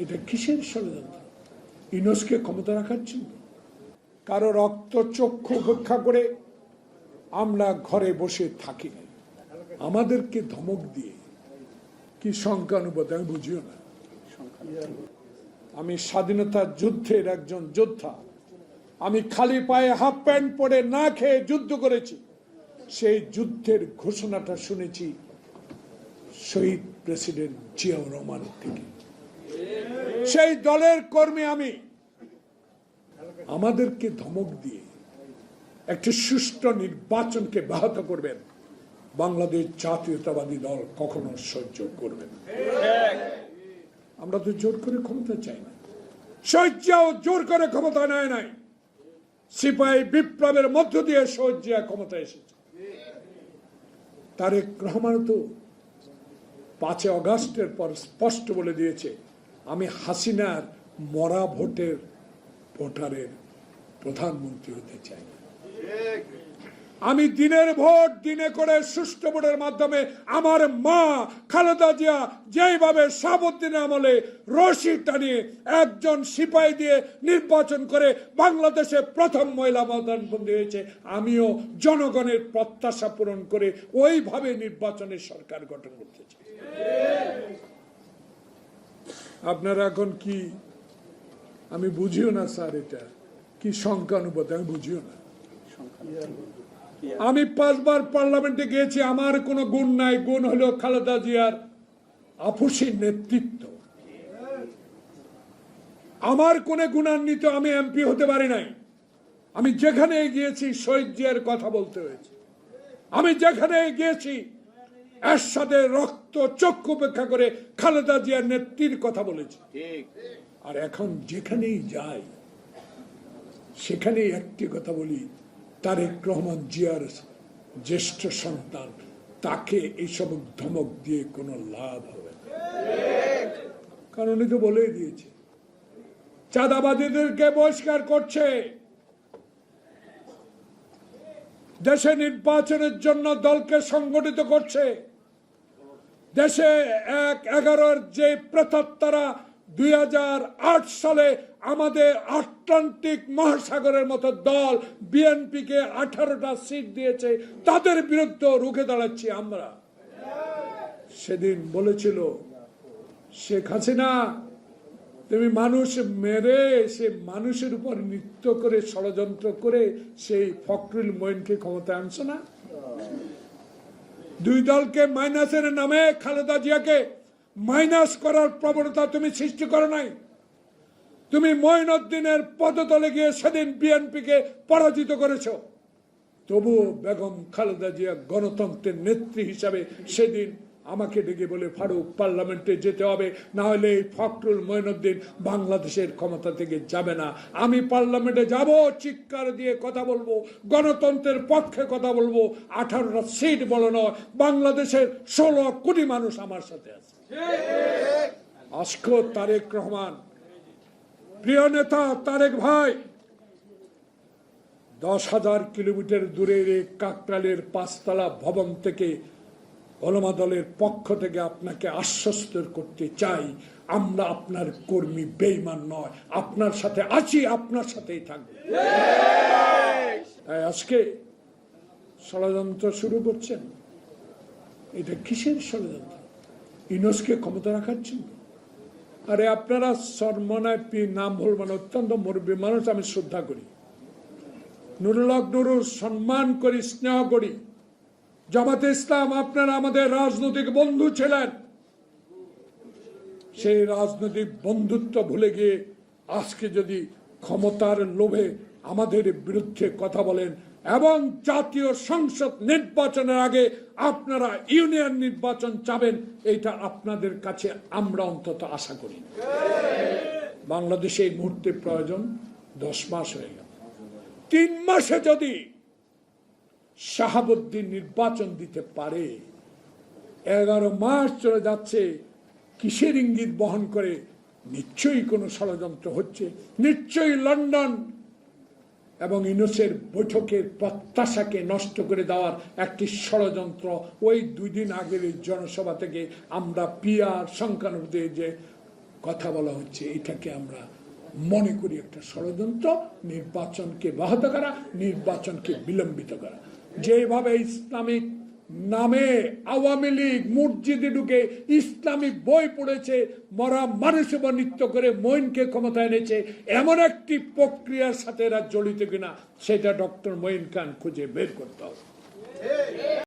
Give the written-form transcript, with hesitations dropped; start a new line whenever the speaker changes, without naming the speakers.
এটা কিসের ষড়যন্ত্র? ইউনূসকে ক্ষমতা রাখার জন্য? কারো রক্ত চক্ষু উপেক্ষা করে আমরা ঘরে বসে থাকি না। আমাদেরকে ধমক দিয়ে কি সংখ্যানুপাত আমি বুঝিও না। আমি স্বাধীনতার যুদ্ধের একজন যোদ্ধা। আমি খালি পায়ে হাফ প্যান্ট পরে না খেয়ে যুদ্ধ করেছি। সেই যুদ্ধের ঘোষণাটা শুনেছি শহীদ প্রেসিডেন্ট জিয়াউর রহমানের থেকে। সেই দলের কর্মী আমি। আমাদেরকে ধমক দিয়ে একটি সুষ্ঠু নির্বাচনকে ব্যাহত করবেন বাংলাদেশ জাতীয়তাবাদী দল কখনো সহ্য করবে না। আমরা তো জোর করে ক্ষমতা চাই না। শহীদ জিয়াও জোর করে ক্ষমতা নেয় নাই। সিপাহী বিপ্লবের মধ্য দিয়ে শহীদ জিয়া ক্ষমতা এসেছে। তারেক রহমান তো 5 আগস্টের পর স্পষ্ট বলে দিয়েছে, আমি হাসিনার মরা ভোটারের প্রধানমন্ত্রী হতে চাই না। আমি দিনের ভোট দিনে করে সুষ্ঠু ভোটের মাধ্যমে আমার মা খালেদা জিয়া যেভাবে শাহাবুদ্দিনের আমলে রশি টানিয়ে একজন সিপাহী দিয়ে নির্বাচন করে বাংলাদেশে প্রথম মহিলা প্রধানমন্ত্রী হয়েছে, আমিও জনগণের প্রত্যাশা পূরণ করে ওইভাবে নির্বাচনের সরকার গঠন করতে চাই। আপনারা এখন কি, আমি বুঝিও না স্যার, এটা কি সংখ্যানুপাত আমি বুঝিও না। আমি 5 বার পার্লামেন্টে গিয়েছি, আমার কোনো গুণ নাই। গুণ হলো খালেদা জিয়ার আপসী নেতৃত্ব। আমার কোন গুণান্বিত আমি এমপি হতে পারি নাই। আমি যেখানে গিয়েছি শহীদ জিয়ার কথা বলতে হয়েছে। আমি যেখানে গিয়েছি এর সাথে রক্ত চক্ষু উপেক্ষা করে খালেদা জিয়ার নেত্রীর কথা বলেছি। আর এখন যেখানেই যাই সেখানেই একটি কথা বলি, তারেক রহমান জিয়ার জ্যেষ্ঠ সন্তান, তাকে এইসব ধমক দিয়ে কোনো লাভ হবে না। কারণ উনি তো বলেই দিয়েছে চাঁদাবাদীদেরকে বহিষ্কার করছে, দেশে নির্বাচনের জন্য দলকে সংগঠিত করছে। দেশে 1/11 যে প্রেতাত্মারা 2008 সালে আমাদের আটলান্টিক মহাসাগরের মতো দল বিএনপিকে 18টা সিট দিয়েছে, তাদের বিরুদ্ধে রুখে দাঁড়াচ্ছি আমরা। সেদিন বলেছিল শেখ হাসিনা, তুমি মানুষ মেরে সে মানুষের উপর নৃত্য করে ষড়যন্ত্র করে সেই ফখরুল মঈনকে ক্ষমতায় আনছো না। 2 দলকে মাইনাসের নামে খালেদা জিয়াকে মাইনাস করার প্রবণতা তুমি সৃষ্টি করো নাই। তুমি মঈনুদ্দিনের পদতলে গিয়ে সেদিন বিএনপিকে পরাজিত করেছ। তবুও বেগম খালেদা জিয়া গণতন্ত্রের নেত্রী হিসাবে সেদিন আমাকে ডেকে বলে, ফারুক পার্লামেন্টে যেতে হবে, না হলে এই ফখরুল মঈনুদ্দিন বাংলাদেশের ক্ষমতা থেকে যাবে না। আমি পার্লামেন্টে যাব, চিৎকার দিয়ে কথা বলবো, গণতন্ত্রের পক্ষে কথা বলবো। 18টা সিট বলো নয়, বাংলাদেশের 16 কোটি মানুষ আমার সাথে আছে। আজকে তারেক রহমান, প্রিয় নেতা তারেক ভাই, 10,000 কিলোমিটার দূরের কাকরাইলের 5তলা ভবন থেকে ওলামা দলের পক্ষ থেকে আপনাকে আশ্বস্ত করতে চাই, আমরা আপনার কর্মী, বেঈমান নয়, আপনার সাথে আছি, আপনার সাথেই থাকবে। আজকে ষড়যন্ত্র শুরু করছেন, এটা কিসের ষড়যন্ত্র? ইউনূসকে ক্ষমতা রাখার জন্য? আরে আপনারা সরমনায় নাম বলবেন, অত্যন্ত মুরব্বী মানুষ, আমি শ্রদ্ধা করি, নুরুল হক নুরুর সম্মান করি, স্নেহ করি। জামাতে ইসলাম আপনারা আমাদের রাজনৈতিক বন্ধু ছিলেন। সেই রাজনৈতিক বন্ধুত্ব ভুলে গিয়ে আজকে যদি ক্ষমতার লোভে আমাদের বিরুদ্ধে কথা বলেন এবং জাতীয় সংসদ নির্বাচনের আগে আপনারা ইউনিয়ন নির্বাচন চাবেন, এইটা আপনাদের কাছে আমরা অন্তত আশা করি। বাংলাদেশে এই মুহূর্তে প্রয়োজন 10 মাস হয়ে গেল। 3 মাসে যদি শাহাবুদ্দিন নির্বাচন দিতে পারে, 11 মাস চলে যাচ্ছে, কিসের ইঙ্গিত বহন করে? নিশ্চয়ই কোনো ষড়যন্ত্র হচ্ছে, নিশ্চয়ই লন্ডন এবং ইউনূসের বৈঠকের প্রত্যাশাকে নষ্ট করে দেওয়ার একটি ষড়যন্ত্র। ওই 2 দিন আগের জনসভা থেকে আমরা পিআর সংখ্যানুপাতে যে কথা বলা হচ্ছে, এটাকে আমরা মনে করি একটা ষড়যন্ত্র, নির্বাচনকে ব্যাহত করা, নির্বাচনকে বিলম্বিত করা। যেভাবে ইসলামিক নামে আওয়ামী লীগ মসজিদে ঢুকে ইসলামিক বই পড়েছে, মরা মানুষ নৃত্য করে মঈনকে ক্ষমতায় এনেছে, এমন একটি প্রক্রিয়ার সাথে এরা জড়িত কিনা সেটা ডক্টর মঈন খান খুঁজে বের করতে হবে।